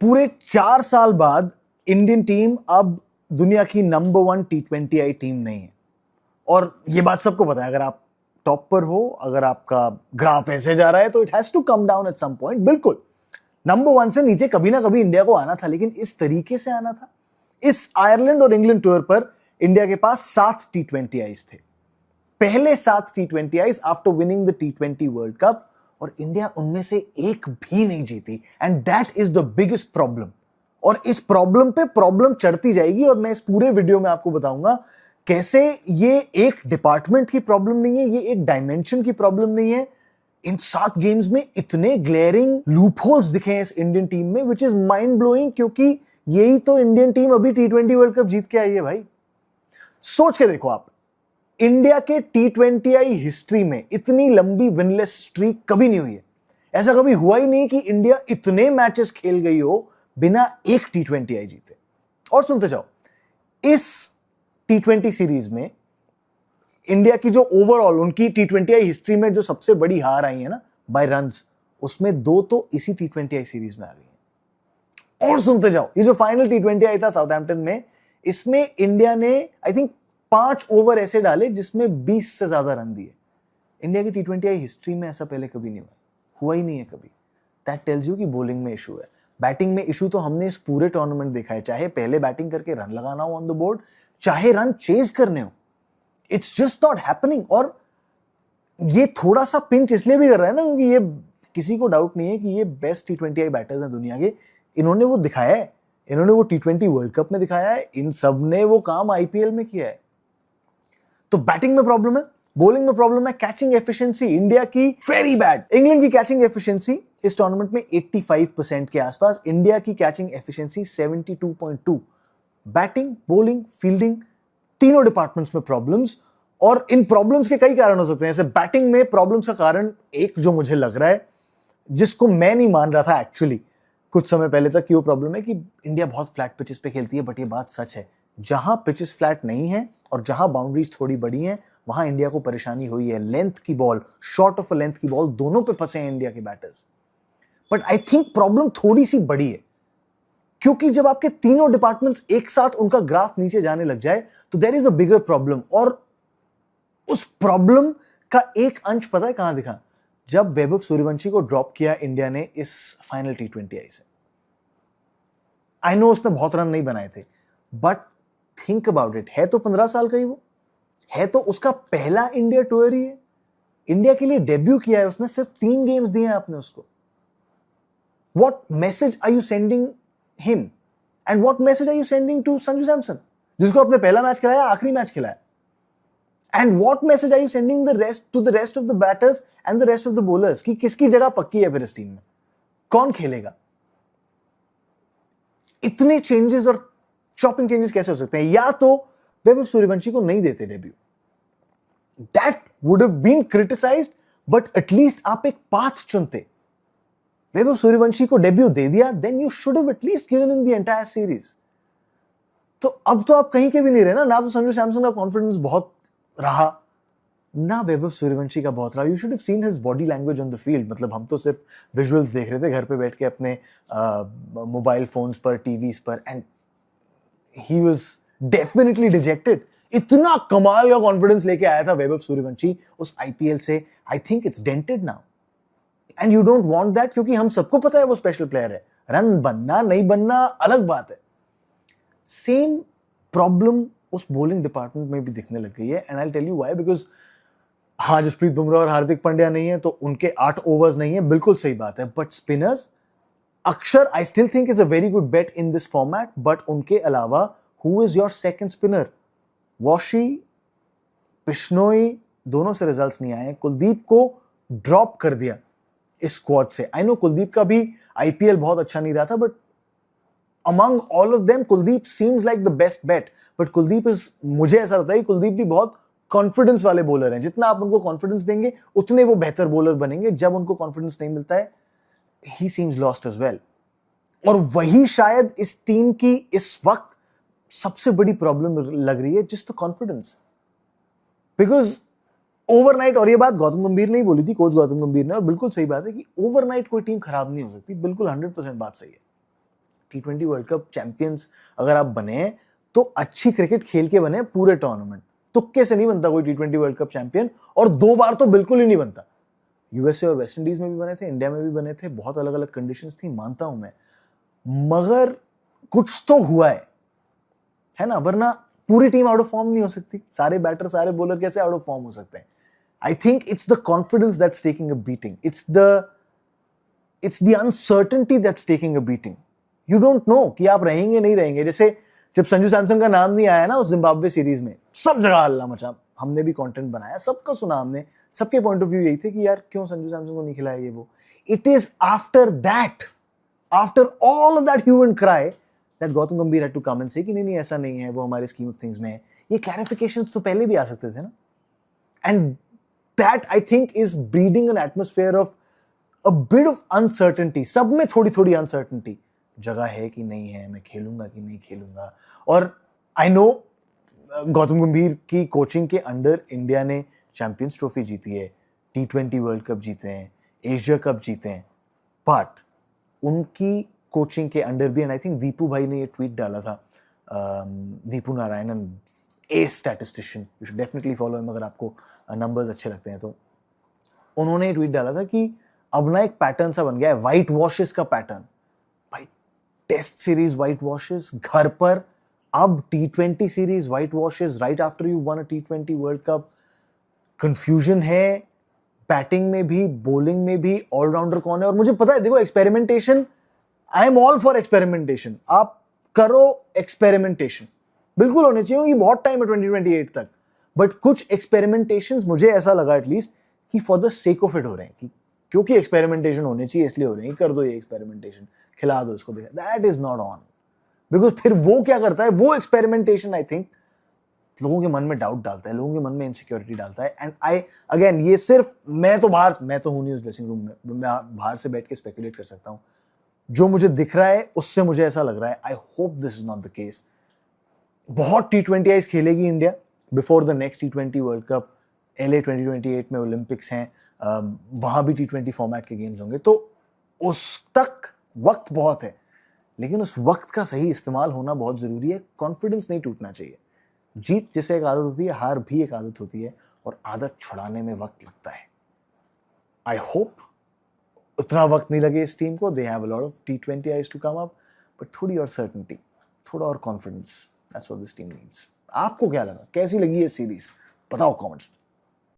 पूरे 4 साल बाद इंडियन टीम अब दुनिया की नंबर 1 T20I टीम नहीं है। और ये बात सबको पता है, अगर आप टॉप पर हो, अगर आपका ग्राफ ऐसे जा रहा है तो it has to come down at some point. बिल्कुल नंबर 1 से नीचे कभी ना कभी इंडिया को आना था, लेकिन इस तरीके से आना था। इस आयरलैंड और इंग्लैंड टूर पर इंडिया के पास 7 T20Is थे, पहले 7 T20Is after winning the T20 world cup, और इंडिया उनमें से एक भी नहीं जीती। And that is the biggest problem. और इस प्रॉब्लम पे प्रॉब्लम चढ़ती जाएगी, और मैं इस पूरे वीडियो में आपको बताऊंगा कैसे ये एक डिपार्टमेंट की प्रॉब्लम नहीं है, ये एक डायमेंशन की प्रॉब्लम नहीं है। इन 7 गेम्स में इतने ग्लेयरिंग लूपहोल्स दिखे हैं इस इंडियन टीम में, विच इज माइंड ब्लोइंग, क्योंकि यही तो इंडियन टीम अभी T20 वर्ल्ड कप जीत के आई है भाई। सोच के देखो आप, इंडिया के T20I हिस्ट्री में इतनी लंबी विनलेस स्ट्रीक कभी नहीं हुई है। ऐसा कभी हुआ ही नहीं कि इंडिया इतने मैचेस खेल गई हो बिना एक T20I जीते। और सुनते जाओ, इस T20 सीरीज में इंडिया की जो ओवरऑल उनकी T20I हिस्ट्री में जो सबसे बड़ी हार आई है ना बाय रन्स, उसमें 2 तो इसी T20I सीरीज में आ गई है। और सुनते जाओ, ये जो फाइनल T20I था साउथहैम्पटन में, इसमें इंडिया ने आई थिंक 5 ओवर ऐसे डाले जिसमें 20 से ज्यादा रन दिए। इंडिया की T20I हिस्ट्री में ऐसा पहले कभी नहीं हुआ ही नहीं है कभी। दैट टेल्स यू कि बॉलिंग में इशू है। बैटिंग में इशू तो हमने इस पूरे टूर्नामेंट देखा है, चाहे पहले बैटिंग करके रन लगाना हो ऑन द बोर्ड, चाहे रन चेज करने हो, इट्स जस्ट नॉट हैपनिंग। और ये थोड़ा सा पिंच इसलिए भी कर रहा है ना क्योंकि ये किसी को डाउट नहीं है कि ये बेस्ट T20I बैटर्स हैं दुनिया के। इन्होंने वो दिखाया है, इन्होंने वो T20 वर्ल्ड कप में दिखाया है, इन सब ने वो काम IPL में किया है। तो बैटिंग में प्रॉब्लम है, बॉलिंग में प्रॉब्लम है, कैचिंग एफिशिएंसी इंडिया की वेरी बैड। इंग्लैंड की कैचिंग एफिशिएंसी इस टूर्नामेंट में 85% के आसपास, इंडिया की catching efficiency 72.2। Batting, bowling, fielding, तीनों डिपार्टमेंट्स में प्रॉब्लम्स। और इन प्रॉब्लम्स के कई कारण हो सकते हैं। जैसे बैटिंग में प्रॉब्लम्स का कारण एक जो मुझे लग रहा है, जिसको मैं नहीं मान रहा था एक्चुअली कुछ समय पहले तक, कि वो प्रॉब्लम है कि इंडिया बहुत फ्लैट पिचेस पे खेलती है। बट ये बात सच है, जहां पिचेस फ्लैट नहीं है और जहां बाउंड्रीज थोड़ी बड़ी हैं, वहां इंडिया को परेशानी हुई है। लेंथ की ball, short of a length की बॉल, दोनों पे फंसे हैं इंडिया के batters. But I think problem थोड़ी सी बड़ी है, क्योंकि जब आपके तीनों डिपार्टमेंट्स एक साथ उनका ग्राफ नीचे जाने लग जाए तो there is a bigger problem. और उस प्रॉब्लम का एक अंश पता है कहां दिखा? जब वैभव सूर्यवंशी को ड्रॉप किया इंडिया ने इस फाइनल T20I से। आई नो उसने बहुत रन नहीं बनाए थे, बट थिंक अबाउट इट, है तो 15 साल का ही वो, है तो उसका पहला इंडिया टूर ही है, इंडिया के लिए डेब्यू किया है उसने, सिर्फ 3 गेम्स दिए हैं आपने उसको। What message are you sending him and what message are you sending to Sanju Samson, जिसको आपने पहला मैच खिलाया, आखिरी मैच खिलाया? And what message are you sending the rest of the batters and the rest of the bowlers कि किसकी जगह पक्की है फिर इस टीम में, कौन खेलेगा? इतने चेंजेस और चॉपिंग चेंजेस कैसे हो सकते हैं? या तो वैभव सूर्यवंशी को नहीं देते debut, that would have been criticised, but at least आप एक पाथ चुनते। वैभव सूर्यवंशी को डेब्यू दे दिया, then you should have at least given in the entire series. तो अब तो आप कहीं के भी नहीं रहे ना तो संजू सैमसन का कॉन्फिडेंस बहुत रहा, ना वैभव सूर्यवंशी का बहुत रहा। You should have seen his body language on the field. मतलब हम तो सिर्फ विजुअल्स देख रहे थे घर पे बैठ के अपने मोबाइल फोन्स पर, टीवीज पर, and he was definitely dejected. इतना कमाल का कॉन्फिडेंस लेके आया था वैभव सूर्यवंशी उस IPL से। I think it's dented now and you don't want that, क्योंकि हम सबको पता है वो स्पेशल प्लेयर है। रन बनना नहीं बनना अलग बात है। सेम प्रॉब्लम उस बॉलिंग डिपार्टमेंट में भी दिखने लग गई है, and I tell you why. Because हाँ, जसप्रीत बुमराह और हार्दिक पांड्या नहीं है तो उनके 8 ओवर्स नहीं है, बिल्कुल सही बात है। But spinners, Axar I still think is a very good bet in this format, but उनके अलावा who is your second spinner? Washi, Bishnoi, दोनों से रिजल्ट्स नहीं आए। कुलदीप को ड्रॉप कर दिया इस स्क्वाड से। आई नो कुलदीप का भी IPL बहुत अच्छा नहीं रहा था, but among all of them Kuldeep seems like the best bet. But Kuldeep is, मुझे ऐसा लगता है कि कुलदीप भी बहुत कॉन्फिडेंस वाले बॉलर हैं। जितना आप उनको कॉन्फिडेंस देंगे उतने वो बेहतर बॉलर बनेंगे। जब उनको कॉन्फिडेंस नहीं मिलता है, he seems lost as well. और वही शायद इस टीम की इस वक्त सबसे बड़ी प्रॉब्लम लग रही है, just the confidence. Because overnight, और ये बात गौतम गंभीर ने ही बोली थी, कोच गौतम गंभीर ने, और बिल्कुल सही बात है कि ओवरनाइट कोई टीम खराब नहीं हो सकती। बिल्कुल 100% बात सही है। T20 वर्ल्ड कप चैंपियंस अगर आप बने तो अच्छी क्रिकेट खेल के बने पूरे टूर्नामेंट। तुक्के से नहीं बनता कोई T20 वर्ल्ड कप चैंपियन, और 2 बार तो बिल्कुल ही नहीं बनता। यूएसए और वेस्ट इंडीज में भी बने थे, इंडिया में भी बने थे, बहुत अलग अलग कंडीशंस थी, मानता हूं मैं, मगर कुछ तो हुआ है ना, वरना पूरी टीम आउट ऑफ फॉर्म नहीं हो सकती। सारे बैटर सारे बॉलर कैसे आउट ऑफ फॉर्म हो सकते हैं? आई think it's the confidence that's taking a beating, it's the uncertainty that's taking a beating. You don't know कि आप रहेंगे नहीं रहेंगे। जैसे जब संजू सैमसन का नाम नहीं आया ना उस जिम्बाब्वे सीरीज में, सब जगह हल्ला मचा, हमने भी कंटेंट बनाया, सबका सुना हमने, सबके पॉइंट ऑफ व्यू यही थे कि यार क्यों संजू सैमसन को नहीं खिलाया ये वो। It is after that, after all of that hue and cry, that Gautam Gambhir had to come and से कि नहीं ऐसा नहीं है, वो हमारे स्कीम ऑफ थिंग्स में है। ये क्लैरिफिकेशंस तो पहले भी आ सकते थे ना। And that I think is breeding N atmosphere of a bit of uncertainty. सब में थोड़ी थोड़ी अनसर्टेनिटी, जगह है कि नहीं है, मैं खेलूंगा कि नहीं खेलूंगा। और आई नो गौतम गंभीर की कोचिंग के अंडर इंडिया ने चैंपियंस ट्रॉफी जीती है, T20 वर्ल्ड कप जीते हैं, एशिया कप जीते हैं, बट उनकी कोचिंग के अंडर भी, एंड आई थिंक दीपू भाई ने ये ट्वीट डाला था, Deepu Narayanan, a statistician, you should definitely follow him अगर आपको नंबर्स अच्छे लगते हैं तो। उन्होंने ट्वीट डाला था कि अब ना एक पैटर्न सा बन गया है, व्हाइट वॉशेस का पैटर्न। भाई टेस्ट सीरीज व्हाइट वॉशेस घर पर, अब T20 series white washes right after you one a T20 world cup. Confusion है बैटिंग में भी, बॉलिंग में भी, ऑलराउंडर कौन है। और मुझे पता है, देखो experimentation, I am all for experimentation. आप करो एक्सपेरिमेंटेशन, बिल्कुल होने चाहिए, ये बहुत टाइम है 2028 तक, बट कुछ एक्सपेरिमेंटेशंस मुझे ऐसा लगा एटलीस्ट कि for the sake of it हो रहे हैं, कि क्योंकि एक्सपेरिमेंटेशन होने चाहिए इसलिए हो रहे हैं, कर दो ये एक्सपेरिमेंटेशन, खिला दो इसको, देखा, that is not on. Because फिर वो क्या करता है, वो एक्सपेरिमेंटेशन आई थिंक लोगों के मन में डाउट डालता है, लोगों के मन में इनसिक्योरिटी डालता है। एंड आई अगेन, ये सिर्फ मैं तो हूं नहीं उस ड्रेसिंग रूम में, मैं बाहर से बैठ के स्पेकुलेट कर सकता हूं। जो मुझे दिख रहा है उससे मुझे ऐसा लग रहा है, I hope this is not the case. बहुत T20 आइज खेलेगी India before the next T20 world cup. LA 2028 में ओलंपिक्स हैं, वहां भी T20 फॉर्मेट के गेम्स होंगे, तो उस तक वक्त बहुत है, लेकिन उस वक्त का सही इस्तेमाल होना बहुत जरूरी है। कॉन्फिडेंस नहीं टूटना चाहिए। जीत जैसे एक आदत होती है, हार भी एक आदत होती है, और आदत छुड़ाने में वक्त लगता है। आई होप उतना वक्त नहीं लगे इस टीम को, they have a lot of T20 eyes to come up, but थोड़ी और सर्टेनिटी, थोड़ा और confidence, that's what this team needs. आपको क्या लगा, कैसी लगी ये सीरीज, बताओ कमेंट्स में।